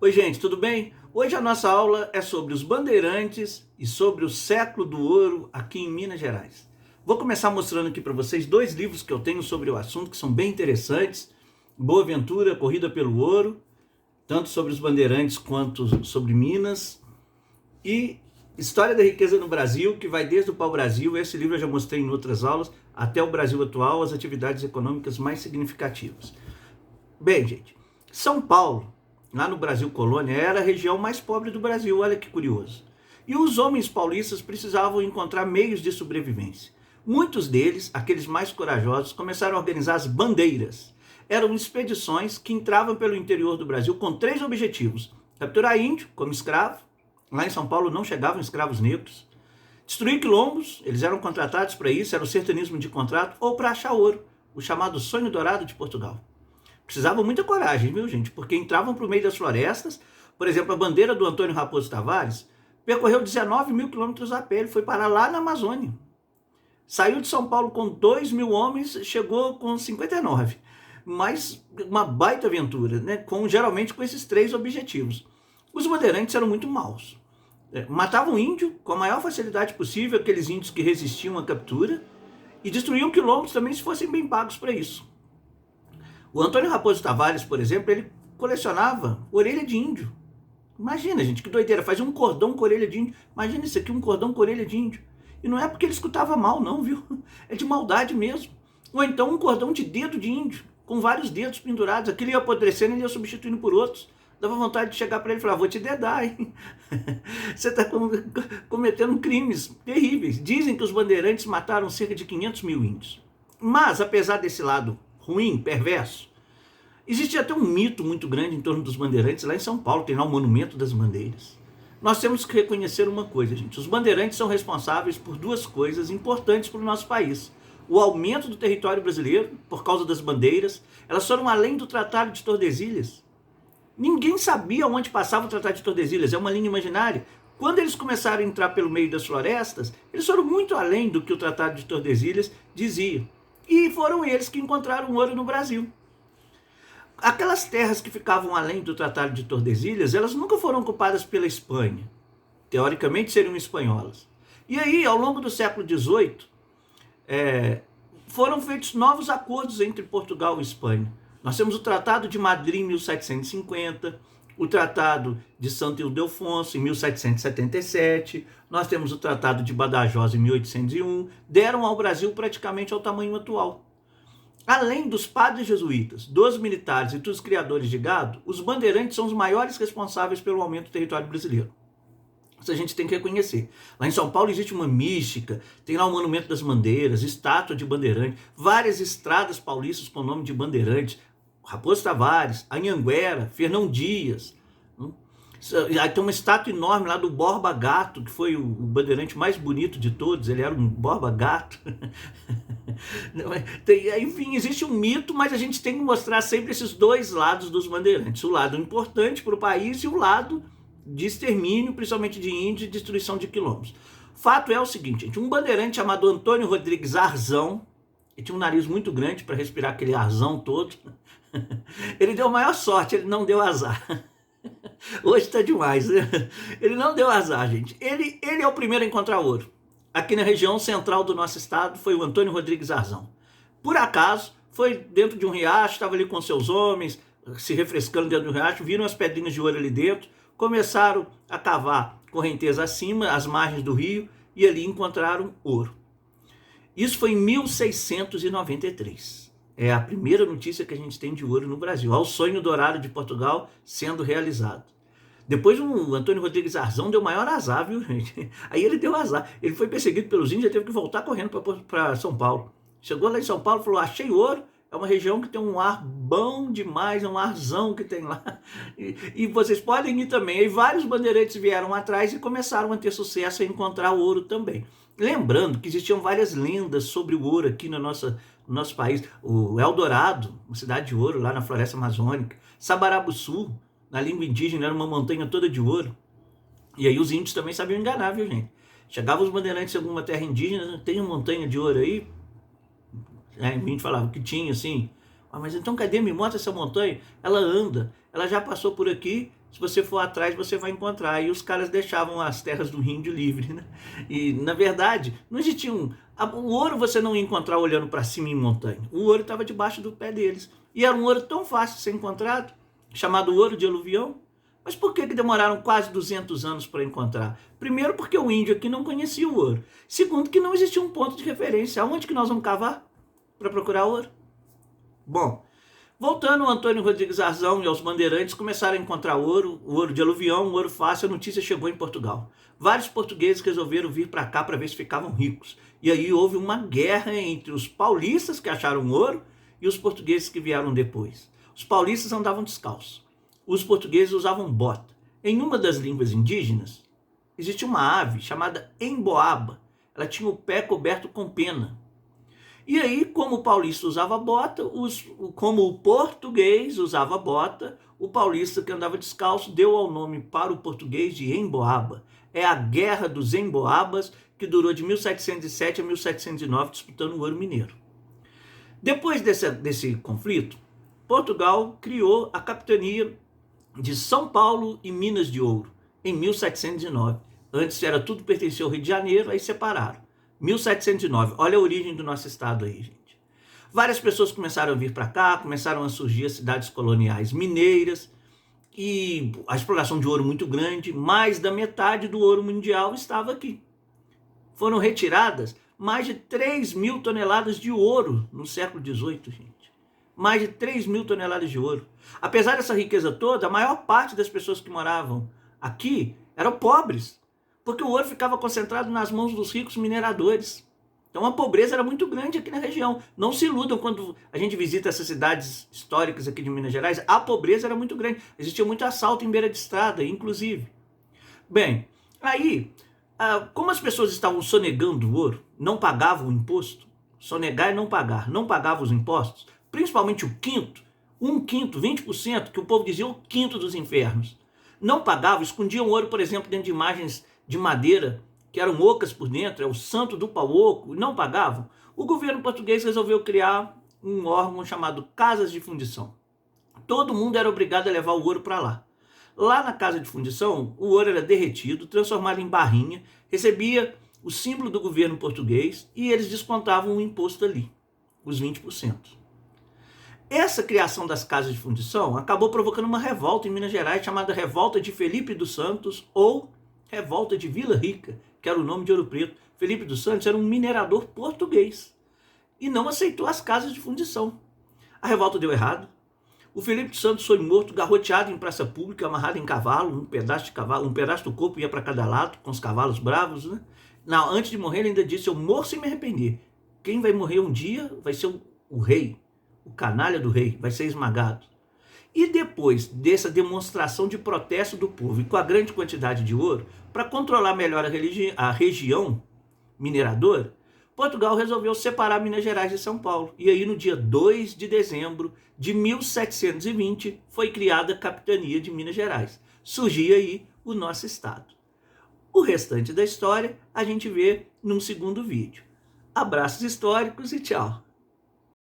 Oi, gente, tudo bem? Hoje a nossa aula é sobre os bandeirantes e sobre o século do ouro aqui em Minas Gerais. Vou começar mostrando aqui para vocês dois livros que eu tenho sobre o assunto, que são bem interessantes. Boa Ventura, Corrida pelo Ouro, tanto sobre os bandeirantes quanto sobre Minas. E História da Riqueza no Brasil, que vai desde o pau-brasil, esse livro eu já mostrei em outras aulas, até o Brasil atual, as atividades econômicas mais significativas. Bem, gente, São Paulo, lá no Brasil Colônia, era a região mais pobre do Brasil, olha que curioso. E os homens paulistas precisavam encontrar meios de sobrevivência. Muitos deles, aqueles mais corajosos, começaram a organizar as bandeiras. Eram expedições que entravam pelo interior do Brasil com três objetivos: capturar índio como escravo, lá em São Paulo não chegavam escravos negros; destruir quilombos, eles eram contratados para isso, era o sertanismo de contrato, ou para achar ouro, o chamado sonho dourado de Portugal. Precisavam muita coragem, viu, gente? Porque entravam para o meio das florestas. Por exemplo, a bandeira do Antônio Raposo Tavares percorreu 19 mil quilômetros a pé, ele foi parar lá na Amazônia. Saiu de São Paulo com 2 mil homens, chegou com 59. Mas uma baita aventura, né? Geralmente com esses três objetivos. Os bandeirantes eram muito maus. Matavam índio com a maior facilidade possível, aqueles índios que resistiam à captura, e destruíam quilombos também se fossem bem pagos para isso. O Antônio Raposo Tavares, por exemplo, ele colecionava orelha de índio. Imagina, gente, que doideira, fazia um cordão com orelha de índio. Imagina isso aqui, um cordão com orelha de índio. E não é porque ele escutava mal, não, viu? É de maldade mesmo. Ou então um cordão de dedo de índio, com vários dedos pendurados. Aquilo ia apodrecendo e ele ia substituindo por outros. Dava vontade de chegar para ele e falar: vou te dedar, hein? Você está cometendo crimes terríveis. Dizem que os bandeirantes mataram cerca de 500 mil índios. Mas, apesar desse lado ruim, perverso, existe até um mito muito grande em torno dos bandeirantes. Lá em São Paulo tem lá o Monumento das Bandeiras. Nós temos que reconhecer uma coisa, gente: os bandeirantes são responsáveis por duas coisas importantes para o nosso país: o aumento do território brasileiro por causa das bandeiras. Elas foram além do Tratado de Tordesilhas. Ninguém sabia onde passava o Tratado de Tordesilhas, é uma linha imaginária. Quando eles começaram a entrar pelo meio das florestas, eles foram muito além do que o Tratado de Tordesilhas dizia. E foram eles que encontraram ouro no Brasil. Aquelas terras que ficavam além do Tratado de Tordesilhas, elas nunca foram ocupadas pela Espanha. Teoricamente seriam espanholas. E aí, ao longo do século XVIII, foram feitos novos acordos entre Portugal e Espanha. Nós temos o Tratado de Madrid em 1750, o Tratado de Santo Ildefonso em 1777, nós temos o Tratado de Badajoz em 1801, deram ao Brasil praticamente ao tamanho atual. Além dos padres jesuítas, dos militares e dos criadores de gado, os bandeirantes são os maiores responsáveis pelo aumento do território brasileiro. Isso a gente tem que reconhecer. Lá em São Paulo existe uma mística, tem lá o Monumento das Bandeiras, estátua de bandeirante, várias estradas paulistas com o nome de bandeirantes: Raposo Tavares, Anhanguera, Fernão Dias. Tem uma estátua enorme lá do Borba Gato, que foi o bandeirante mais bonito de todos, ele era um Borba Gato. Enfim, existe um mito, mas a gente tem que mostrar sempre esses dois lados dos bandeirantes: o lado importante para o país e o lado de extermínio, principalmente de índios, e destruição de quilombos. Fato é o seguinte, gente: um bandeirante chamado Antônio Rodrigues Arzão, ele tinha um nariz muito grande para respirar aquele arzão todo. Ele deu a maior sorte, ele não deu azar. Hoje está demais, né? Ele não deu azar, gente. Ele é o primeiro a encontrar ouro. Aqui na região central do nosso estado foi o Antônio Rodrigues Arzão. Por acaso, foi dentro de um riacho, estava ali com seus homens, se refrescando dentro do riacho, viram as pedrinhas de ouro ali dentro, começaram a cavar correnteza acima, as margens do rio, e ali encontraram ouro. Isso foi em 1693. É a primeira notícia que a gente tem de ouro no Brasil. Ao sonho dourado de Portugal sendo realizado. Depois o Antônio Rodrigues Arzão deu maior azar, viu, gente? Aí ele deu azar. Ele foi perseguido pelos índios e teve que voltar correndo para São Paulo. Chegou lá em São Paulo e falou: achei ouro. É uma região que tem um ar bom demais, é um arzão que tem lá. E vocês podem ir também. Aí vários bandeirantes vieram atrás e começaram a ter sucesso em encontrar ouro também. Lembrando que existiam várias lendas sobre o ouro aqui no nosso país. O Eldorado, uma cidade de ouro lá na floresta amazônica. Sabarabuçu, na língua indígena, era uma montanha toda de ouro. E aí os índios também sabiam enganar, viu, gente? Chegavam os bandeirantes de alguma terra indígena: tem uma montanha de ouro aí? O índio falava que tinha, assim. Mas então cadê? Me mostra essa montanha. Ela anda. ela já passou por aqui. Se você for atrás, você vai encontrar. E os caras deixavam as terras do índio livre, né? E, na verdade, não existia o ouro você não ia encontrar olhando para cima em montanha. O ouro estava debaixo do pé deles. E era um ouro tão fácil de ser encontrado, chamado ouro de aluvião. Mas por que demoraram quase 200 anos para encontrar? Primeiro, porque o índio aqui não conhecia o ouro. Segundo, que não existia um ponto de referência. Aonde que nós vamos cavar para procurar ouro? Bom, voltando, o Antônio Rodrigues Arzão e os bandeirantes começaram a encontrar ouro, o ouro de aluvião, o ouro fácil. A notícia chegou em Portugal. Vários portugueses resolveram vir para cá para ver se ficavam ricos. E aí houve uma guerra entre os paulistas que acharam ouro e os portugueses que vieram depois. Os paulistas andavam descalços. Os portugueses usavam bota. Em uma das línguas indígenas, existia uma ave chamada emboaba. Ela tinha o pé coberto com pena. E aí, como o paulista usava bota, como o português usava bota, o paulista que andava descalço deu ao nome para o português de emboaba. É a Guerra dos Emboabas, que durou de 1707 a 1709, disputando o ouro mineiro. Depois desse conflito, Portugal criou a capitania de São Paulo e Minas de Ouro, em 1709. Antes era tudo pertencia ao Rio de Janeiro, aí separaram. 1709, olha a origem do nosso estado aí, gente. Várias pessoas começaram a vir para cá, começaram a surgir as cidades coloniais mineiras, e a exploração de ouro muito grande. Mais da metade do ouro mundial estava aqui. Foram retiradas mais de 3.000 toneladas de ouro no século XVIII, gente. Mais de 3.000 toneladas de ouro. Apesar dessa riqueza toda, a maior parte das pessoas que moravam aqui eram pobres, porque o ouro ficava concentrado nas mãos dos ricos mineradores. Então a pobreza era muito grande aqui na região. Não se iludam quando a gente visita essas cidades históricas aqui de Minas Gerais, a pobreza era muito grande. Existia muito assalto em beira de estrada, inclusive. Bem, aí, como as pessoas estavam sonegando o ouro, não pagavam o imposto, sonegar e não pagar, não pagavam os impostos, principalmente o quinto, 20%, que o povo dizia o quinto dos infernos. Não pagavam, escondiam ouro, por exemplo, dentro de imagens de madeira, que eram ocas por dentro, é o santo do pau oco, não pagavam. O governo português resolveu criar um órgão chamado Casas de Fundição. Todo mundo era obrigado a levar o ouro para lá. Lá na casa de fundição, o ouro era derretido, transformado em barrinha, recebia o símbolo do governo português e eles descontavam o imposto ali, os 20%. Essa criação das casas de fundição acabou provocando uma revolta em Minas Gerais chamada Revolta de Felipe dos Santos ou Revolta de Vila Rica, que era o nome de Ouro Preto. Felipe dos Santos era um minerador português e não aceitou as casas de fundição. A revolta deu errado. O Felipe dos Santos foi morto, garroteado em praça pública, amarrado em cavalo, um pedaço de cavalo, um pedaço do corpo ia para cada lado, com os cavalos bravos, né? Não, antes de morrer ele ainda disse: eu morro sem me arrepender. Quem vai morrer um dia vai ser o rei, o canalha do rei, vai ser esmagado. E depois dessa demonstração de protesto do povo e com a grande quantidade de ouro, para controlar melhor a região mineradora, Portugal resolveu separar Minas Gerais de São Paulo. E aí, no dia 2 de dezembro de 1720, foi criada a capitania de Minas Gerais. Surgia aí o nosso estado. O restante da história a gente vê num segundo vídeo. Abraços históricos e tchau!